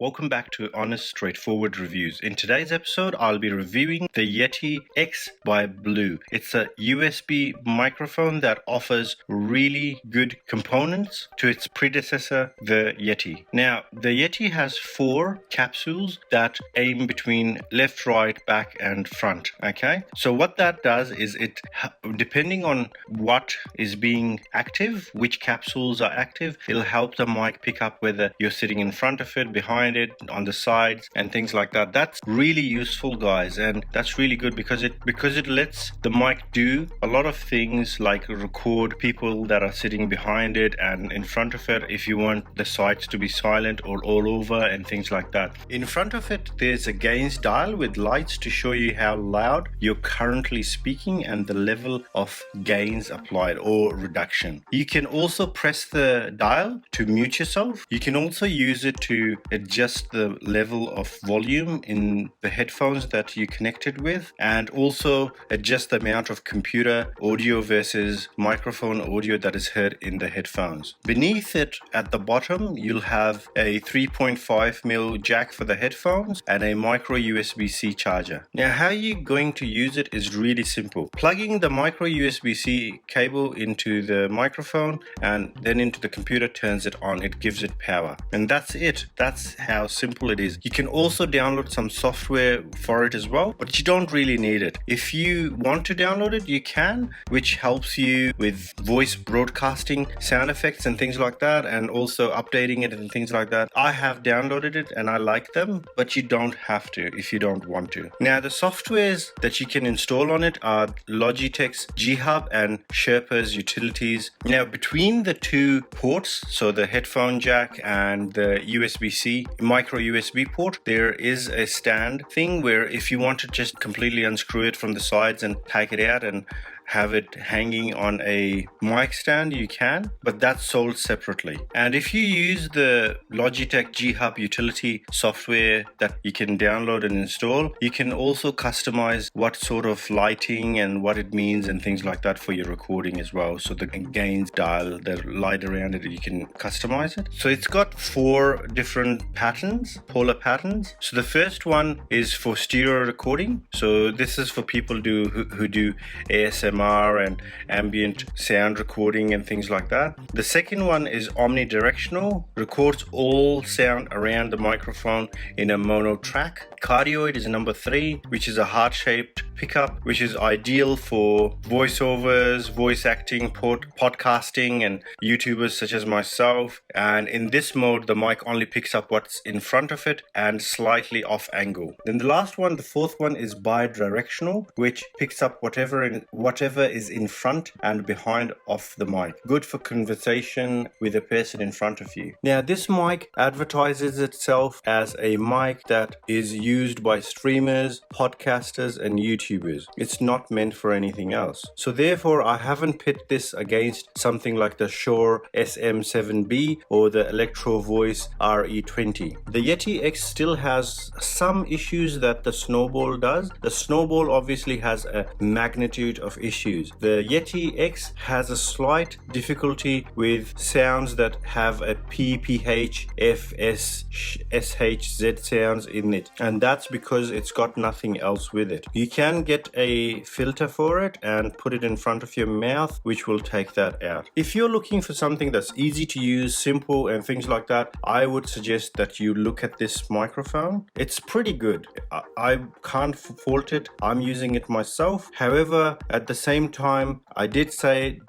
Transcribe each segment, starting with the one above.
Welcome back to Honest Straightforward Reviews. In today's episode, I'll be reviewing the Yeti X by Blue. It's a USB microphone that offers really good components to its predecessor, the Yeti. Now, the Yeti has 4 capsules that aim between left, right, back, and front. Okay? So what that does is depending on what is being active, which capsules are active, it'll help the mic pick up whether you're sitting in front of it, behind it, on the sides, and things like that. That's really useful, guys, and that's really good because it lets the mic do a lot of things like record people that are sitting behind it and in front of it if you want the sides to be silent or all over and things like that. In front of it, there's a gains dial with lights to show you how loud you're currently speaking and the level of gains applied or reduction. You can also press the dial to mute yourself. You can also use it to adjust the level of volume in the headphones that you connected with, and also adjust the amount of computer audio versus microphone audio that is heard in the headphones. Beneath it at the bottom, you'll have a 3.5mm jack for the headphones and a micro USB-C charger. Now, how you're going to use it is really simple. Plugging the micro USB-C cable into the microphone and then into the computer turns it on. It gives it power. And that's it. That's how simple it is. You can also download some software for it as well, but you don't really need it. If you want to download it, you can, which helps you with voice broadcasting, sound effects and things like that, and also updating it and things like that. I have downloaded it and I like them, but you don't have to if you don't want to. Now, the softwares that you can install on it are Logitech's G Hub and Sherpa's Utilities. Now, between the two ports, so the headphone jack and the USB-C micro USB port, there is a stand thing where if you want to just completely unscrew it from the sides and take it out and have it hanging on a mic stand, you can, but that's sold separately. And if you use the Logitech G Hub utility software that you can download and install, you can also customize what sort of lighting and what it means and things like that for your recording as well. So the gains dial, the light around it, you can customize it. So it's got 4 different patterns, polar patterns. So the first one is for stereo recording. So this is for people who do ASMR and ambient sound recording and things like that. The second one is omnidirectional, records all sound around the microphone in a mono track. Cardioid is number 3, which is a heart-shaped pickup, which is ideal for voiceovers, voice acting, podcasting, and YouTubers such as myself. And in this mode, the mic only picks up what's in front of it and slightly off angle. Then the last one, the 4th one, is bidirectional, which picks up whatever is in front and behind of the mic. Good for conversation with a person in front of you. Now, this mic advertises itself as a mic that is used by streamers, podcasters, and YouTubers. It's not meant for anything else. So therefore, I haven't pit this against something like the Shure SM7B or the Electro Voice RE20. The Yeti X still has some issues that the Snowball does. The Snowball obviously has a magnitude of issues. The Yeti X has a slight difficulty with sounds that have a P, PH, F, S, SH, Z sounds in it, and that's because it's got nothing else with it. You can get a filter for it and put it in front of your mouth, which will take that out. If you're looking for something that's easy to use, simple, and things like that, I would suggest that you look at this microphone. It's pretty good. I can't fault it. I'm using it myself. However, at the same time, I did say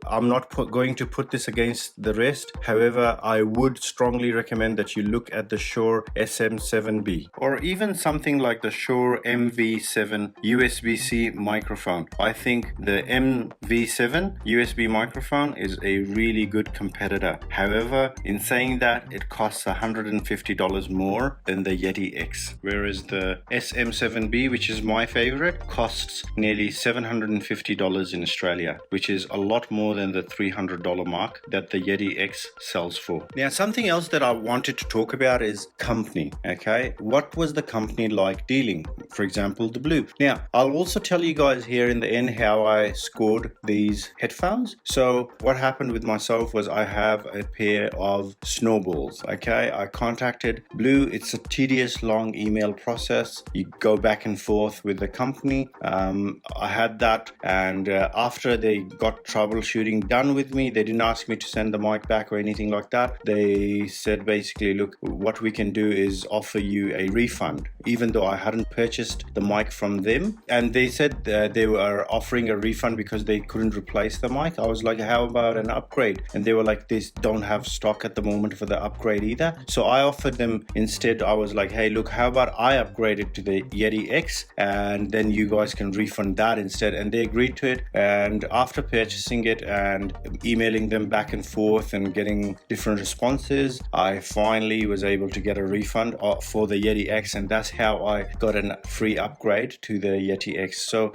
I'm not going to put this against the rest. However, I would strongly recommend that you look at the Shure SM7B or even something like the Shure MV7 USB-C microphone. I think the MV7 USB microphone is a really good competitor. However, in saying that, it costs $150 more than the Yeti X, whereas the SM7B, which is my favorite, costs nearly $750 $250 in Australia, which is a lot more than the $300 mark that the Yeti X sells for. Now, something else that I wanted to talk about is company. Okay, what was the company like dealing? For example, the Blue. Now, I'll also tell you guys here in the end how I scored these headphones. So what happened with myself was I have a pair of Snowballs. Okay, I contacted Blue. It's a tedious, long email process. You go back and forth with the company. I had that, and after they got troubleshooting done with me, they didn't ask me to send the mic back or anything like that. They said basically, look, what we can do is offer you a refund, even though I hadn't purchased the mic from them. And they said they were offering a refund because they couldn't replace the mic. I was like, how about an upgrade? And they were like, they don't have stock at the moment for the upgrade either. So I offered them instead. I was like, hey, look, how about I upgrade it to the Yeti X, and then you guys can refund that instead. And they agreed to it. And after purchasing it and emailing them back and forth and getting different responses, I finally was able to get a refund for the Yeti X, and that's how I got a free upgrade to the Yeti X. So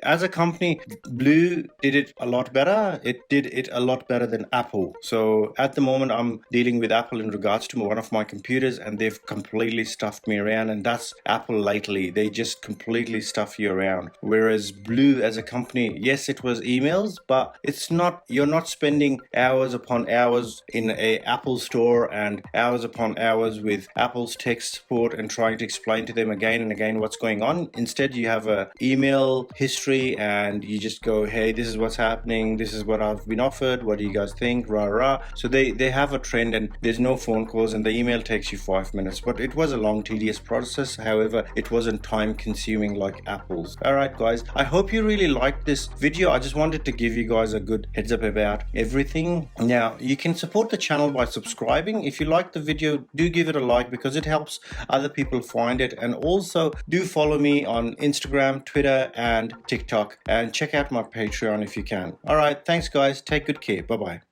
as a company, Blue did it a lot better. It did it a lot better than Apple. So at the moment, I'm dealing with Apple in regards to one of my computers, and they've completely stuffed me around. And that's Apple lately. They just completely stuff you around. Whereas Blue as a company, yes, it was emails, but it's not, you're not spending hours upon hours in a Apple store and hours upon hours with Apple's tech support and trying to explain to them again and again what's going on. Instead, you have a email history, and you just go, hey, this is what's happening, this is what I've been offered, what do you guys think, rah rah. So they have a trend, and there's no phone calls, and the email takes you 5 minutes. But it was a long, tedious process. However, it wasn't time consuming like Apple's. All right, guys, I hope you really liked this video. I just wanted to give you guys a good heads up about everything. Now, you can support the channel by subscribing. If you like the video, do give it a like, because it helps other people find it. And also do follow me on Instagram, Twitter, and TikTok, and check out my Patreon if you can. All right, thanks guys, take good care, bye bye.